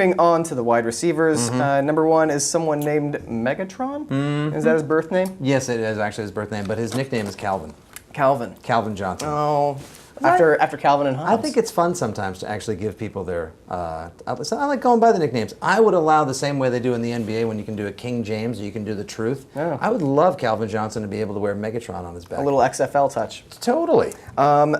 moving on to the wide receivers. Number 1 is someone named Megatron. Is that his birth name? Yes, it is actually his birth name, but his nickname is Calvin. Calvin Johnson. Oh, after Calvin and Hobbes. I think it's fun sometimes to actually give people their. So I like going by the nicknames. I would allow the same way they do in the NBA when you can do a King James or you can do the Truth. Yeah. I would love Calvin Johnson to be able to wear Megatron on his back. A little XFL touch. Totally.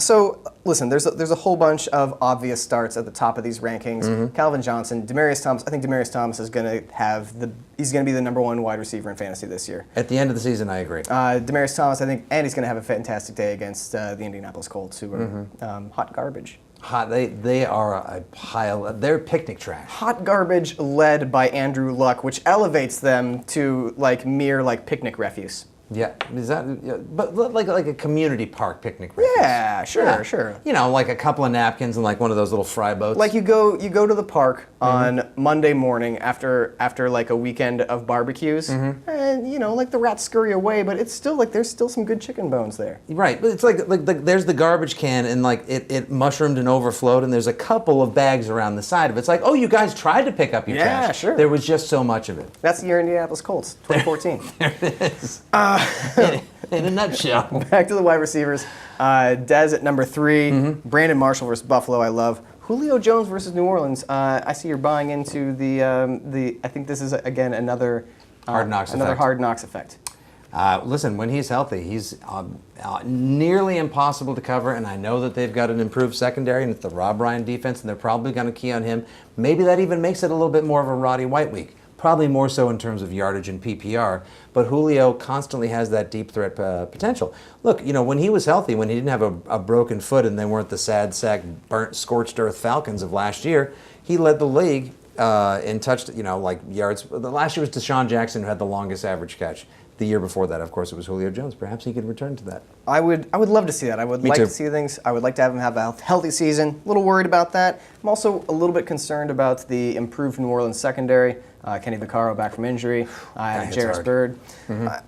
So listen, there's a whole bunch of obvious starts at the top of these rankings. Calvin Johnson, Demaryius Thomas. I think Demaryius Thomas is going to have he's going to be the number 1 wide receiver in fantasy this year. At the end of the season, I agree. Demaryius Thomas, I think, and he's going to have a fantastic day against the Indianapolis Colts, who are hot garbage. They are a pile. They're picnic trash. Hot garbage led by Andrew Luck, which elevates them to mere picnic refuse. Yeah, is that? But like a community park picnic. Refuse. Yeah, sure. You know, like a couple of napkins and like one of those little fry boats. Like you go to the park on Monday morning after like a weekend of barbecues, and the rats scurry away, but it's still there's still some good chicken bones there. Right, but it's like there's the garbage can and it mushroomed and overflowed, and there's a couple of bags around the side of it. It's like, oh, you guys tried to pick up your trash. Yeah, sure. There was just so much of it. That's your Indianapolis Colts, 2014. There it is. In a nutshell. Back to the wide receivers. Dez at number 3. Brandon Marshall versus Buffalo, I love. Julio Jones versus New Orleans. I see you're buying into the. I think this is again another Hard Knocks effect. Listen, when he's healthy, he's nearly impossible to cover, and I know that they've got an improved secondary, and it's the Rob Ryan defense, and they're probably going to key on him. Maybe that even makes it a little bit more of a Roddy White week. Probably more so in terms of yardage and PPR, but Julio constantly has that deep threat potential. Look, when he was healthy, when he didn't have a broken foot and they weren't the sad sack, burnt, scorched earth Falcons of last year, he led the league in yards. The last year was Deshaun Jackson who had the longest average catch. The year before that, of course, it was Julio Jones. Perhaps he could return to that. I would love to see that. I would like to see things. I would like to have him have a healthy season. A little worried about that. I'm also a little bit concerned about the improved New Orleans secondary. Kenny Vaccaro back from injury. Jarris Byrd.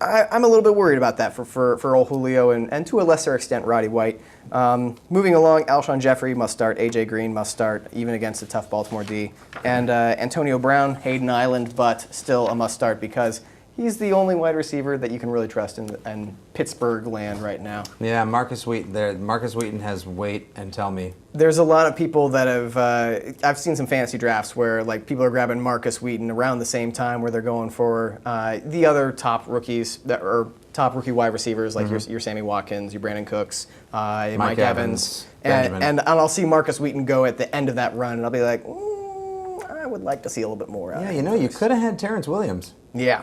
I'm a little bit worried about that for old Julio and to a lesser extent Roddy White. Moving along, Alshon Jeffrey must start. AJ Green must start, even against a tough Baltimore D. And Antonio Brown, Hayden Island, but still a must start because he's the only wide receiver that you can really trust in Pittsburgh land right now. Yeah, Marcus Wheaton there. Marcus Wheaton has weight, and tell me. There's a lot of people that have, I've seen some fantasy drafts where people are grabbing Marcus Wheaton around the same time where they're going for the other top rookies top rookie wide receivers like your Sammy Watkins, your Brandon Cooks, Mike Evans. And I'll see Marcus Wheaton go at the end of that run, and I'll be like, I would like to see a little bit more out of him. You could have had Terrence Williams. Yeah.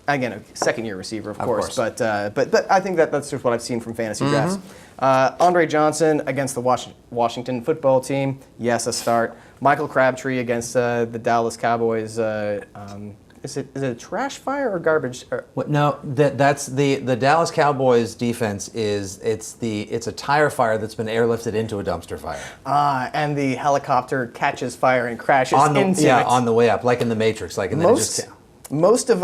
Again, a second-year receiver, of course. But I think that's just what I've seen from fantasy drafts. Andre Johnson against the Washington football team, yes, a start. Michael Crabtree against the Dallas Cowboys. Is it a trash fire or garbage? No, that's the Dallas Cowboys defense it's a tire fire that's been airlifted into a dumpster fire. And the helicopter catches fire and crashes into it. On the way up, like in the Matrix, Most of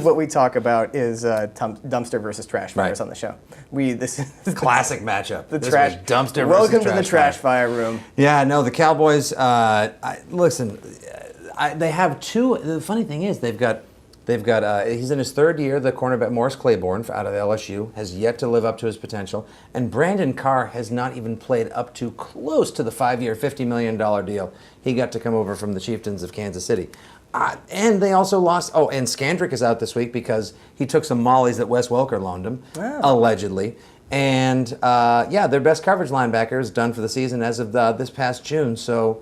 what we talk about is dumpster versus trash fires on the show. This is classic matchup. The trash dumpster. Welcome to the trash fire room. Yeah, no, the Cowboys. Listen, they have two. The funny thing is they've got. He's in his third year. The cornerback Morris Claiborne out of LSU has yet to live up to his potential, and Brandon Carr has not even played up to close to the 5-year, $50 million deal he got to come over from the Chieftains of Kansas City. And they also lost. Oh, and Scandrick is out this week because he took some mollies that Wes Welker loaned him, allegedly. And their best coverage linebacker is done for the season as of this past June. So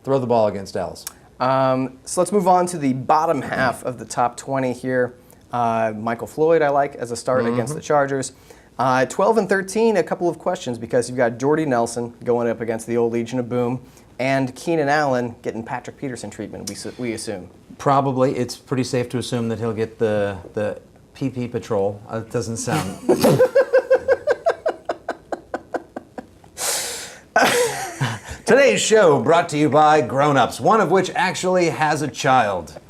throw the ball against Dallas. So let's move on to the bottom half of the top 20 here. Michael Floyd, I like as a start against the Chargers. 12 and 13, a couple of questions because you've got Jordy Nelson going up against the old Legion of Boom. And Keenan Allen getting Patrick Peterson treatment, we assume. Probably. It's pretty safe to assume that he'll get the PP patrol. It doesn't sound... Today's show brought to you by Grown Ups, one of which actually has a child.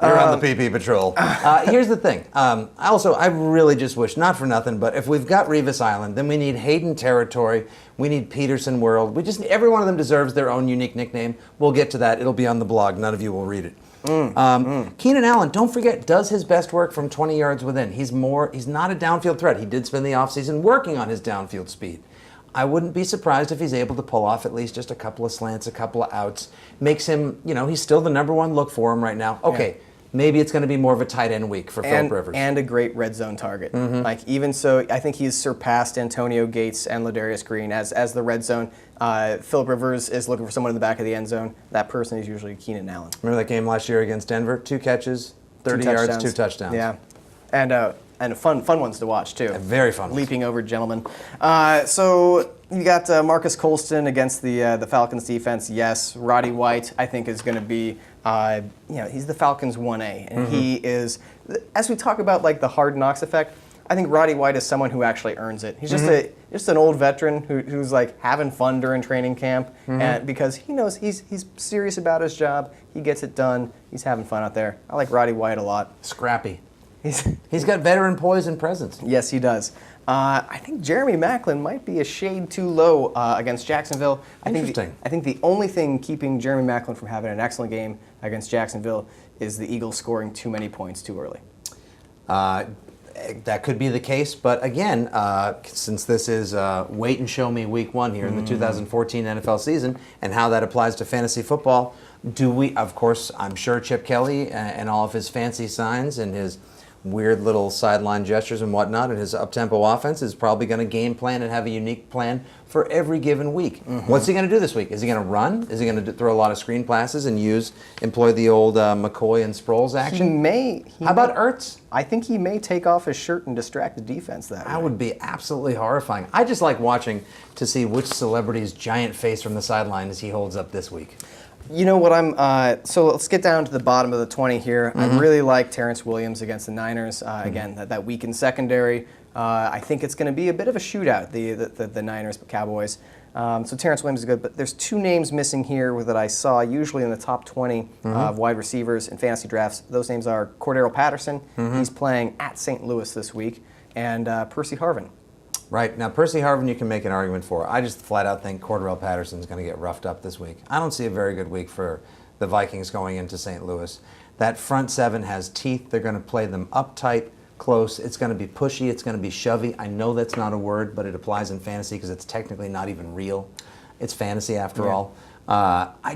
You're on the PP patrol. Here's the thing. I really just wish, not for nothing, but if we've got Revis Island, then we need Hayden Territory. We need Peterson World. Every one of them deserves their own unique nickname. We'll get to that. It'll be on the blog. None of you will read it. Keenan Allen, don't forget, does his best work from 20 yards within. He's not a downfield threat. He did spend the offseason working on his downfield speed. I wouldn't be surprised if he's able to pull off at least just a couple of slants, a couple of outs. Makes him, he's still the number one look for him right now. Okay, yeah. Maybe it's going to be more of a tight end week for Philip Rivers. And a great red zone target. Like, even so, I think he's surpassed Antonio Gates and Ladarius Green as the red zone. Philip Rivers is looking for someone in the back of the end zone. That person is usually Keenan Allen. Remember that game last year against Denver? 2 catches, 30 yards, 2 touchdowns. Yeah. And fun ones to watch, too. Very fun. Leaping over gentlemen. So you got Marcus Colston against the Falcons defense. Yes, Roddy White, I think, is going to be, he's the Falcons 1A. And he is, as we talk about, like, the hard knocks effect, I think Roddy White is someone who actually earns it. He's just an old veteran who's like having fun during training camp, and because he knows he's serious about his job. He gets it done. He's having fun out there. I like Roddy White a lot. Scrappy. He's got veteran poise and presence. Yes, he does. I think Jeremy Maclin might be a shade too low against Jacksonville. Interesting. I think the only thing keeping Jeremy Maclin from having an excellent game against Jacksonville is the Eagles scoring too many points too early. That could be the case, but again, since this is wait and show me week 1 here in the 2014 NFL season and how that applies to fantasy football, of course, I'm sure Chip Kelly and all of his fancy signs and his weird little sideline gestures and whatnot, and his up-tempo offense is probably going to game plan and have a unique plan for every given week. What's he going to do this week? Is he going to run? Is he going to throw a lot of screen passes and employ the old McCoy and Sproles action? How about Ertz? I think he may take off his shirt and distract the defense that way. That would be absolutely horrifying. I just like watching to see which celebrity's giant face from the sideline as he holds up this week. You know what so let's get down to the bottom of the 20 here. I really like Terrence Williams against the Niners. Again, that weakened secondary. I think it's going to be a bit of a shootout, the Niners Cowboys. So Terrence Williams is good, but there's 2 names missing here that I saw usually in the top 20 of wide receivers in fantasy drafts. Those names are Cordero Patterson. He's playing at St. Louis this week, and Percy Harvin. Right. Now, Percy Harvin you can make an argument for. I just flat out think Cordero Patterson's going to get roughed up this week. I don't see a very good week for the Vikings going into St. Louis. That front 7 has teeth. They're going to play them uptight, close. It's going to be pushy. It's going to be shovey. I know that's not a word, but it applies in fantasy because it's technically not even real. It's fantasy after all. I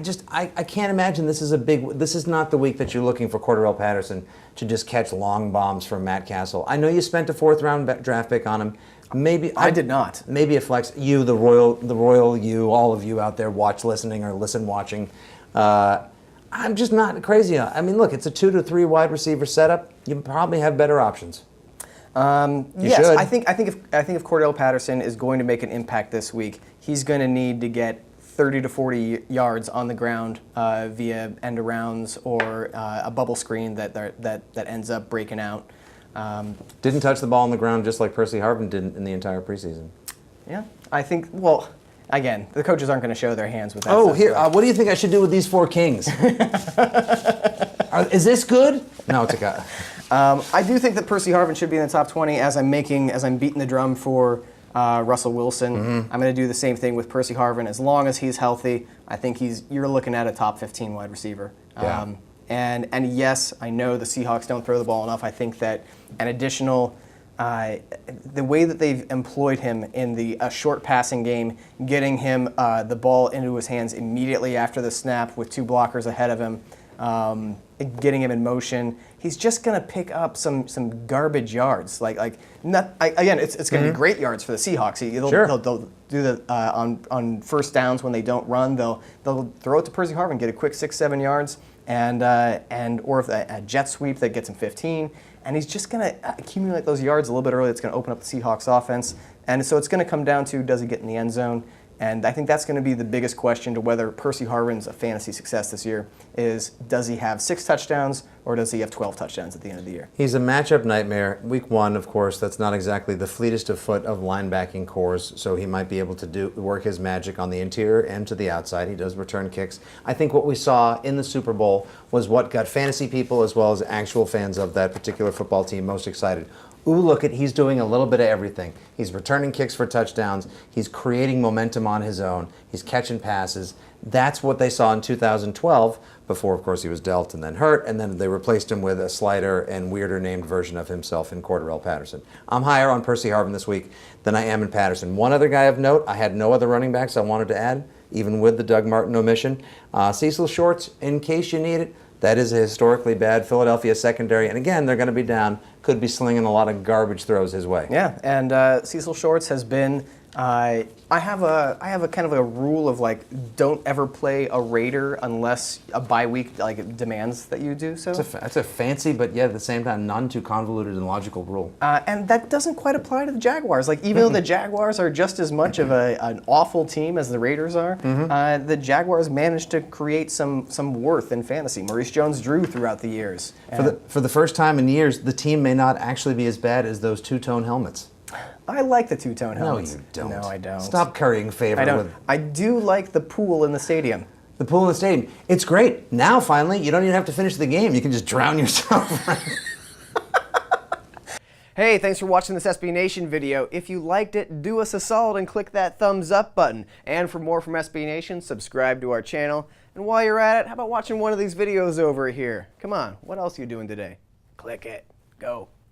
can't imagine this is not the week that you're looking for Cordero Patterson to just catch long bombs from Matt Castle. I know you spent a 4th-round draft pick on him. Maybe I did not. Maybe a flex. You, the royal you, all of you out there listening or watching. I'm just not crazy. I mean, look, it's a 2 to 3 wide receiver setup. You probably have better options. Yes, should. I think if Cordell Patterson is going to make an impact this week, he's going to need to get 30 to 40 yards on the ground via end arounds or a bubble screen that ends up breaking out. Didn't touch the ball on the ground just like Percy Harvin did in the entire preseason. Yeah, I think, again, the coaches aren't going to show their hands with that. Oh, here, what do you think I should do with these 4 kings? Is this good? No, it's a guy. I do think that Percy Harvin should be in the top 20 as I'm beating the drum for Russell Wilson. I'm going to do the same thing with Percy Harvin. As long as he's healthy, I think you're looking at a top 15 wide receiver. Yeah. And yes, I know the Seahawks don't throw the ball enough. I think that an additional, the way that they've employed him in the short passing game, getting him the ball into his hands immediately after the snap with 2 blockers ahead of him, getting him in motion, he's just going to pick up some garbage yards. Again, it's going to be great yards for the Seahawks. They'll do the on first downs when they don't run. They'll throw it to Percy Harvin, get a quick 6-7 yards. Or if a jet sweep that gets him 15, and he's just going to accumulate those yards a little bit early. It's going to open up the Seahawks offense, and so it's going to come down to, does he get in the end zone? And I think that's going to be the biggest question to whether Percy Harvin's a fantasy success this year is, does he have 6 touchdowns or does he have 12 touchdowns at the end of the year? He's a matchup nightmare. Week 1, of course, that's not exactly the fleetest of foot of linebacking cores, so he might be able to work his magic on the interior and to the outside. He does return kicks. I think what we saw in the Super Bowl was what got fantasy people as well as actual fans of that particular football team most excited. Ooh, look at, he's doing a little bit of everything. He's returning kicks for touchdowns. He's creating momentum on his own. He's catching passes. That's what they saw in 2012, before, of course, he was dealt and then hurt, and then they replaced him with a slighter and weirder named version of himself in Cordarrelle Patterson. I'm higher on Percy Harvin this week than I am in Patterson. One other guy of note, I had no other running backs I wanted to add, even with the Doug Martin omission. Cecil Shorts, in case you need it. That is a historically bad Philadelphia secondary, and again, they're going to be down. Could be slinging a lot of garbage throws his way. Yeah, and Cecil Shorts has been. I have a kind of a rule of like, don't ever play a Raider unless a bye week like demands that you do so. That's a fancy, but yet at the same time, none too convoluted and logical rule. And that doesn't quite apply to the Jaguars. Like, even though the Jaguars are just as much of an awful team as the Raiders are, the Jaguars managed to create some worth in fantasy. Maurice Jones-Drew throughout the years. For the first time in years, the team may not actually be as bad as those two-tone helmets. I like the two-tone helmets. No, you don't. No, I don't. Stop currying favor I don't. with... I do like the pool in the stadium. The pool in the stadium. It's great. Now, finally, you don't even have to finish the game. You can just drown yourself. Hey, thanks for watching this SB Nation video. If you liked it, do us a solid and click that thumbs up button. And for more from SB Nation, subscribe to our channel. And while you're at it, how about watching one of these videos over here? Come on, what else are you doing today? Click it. Go.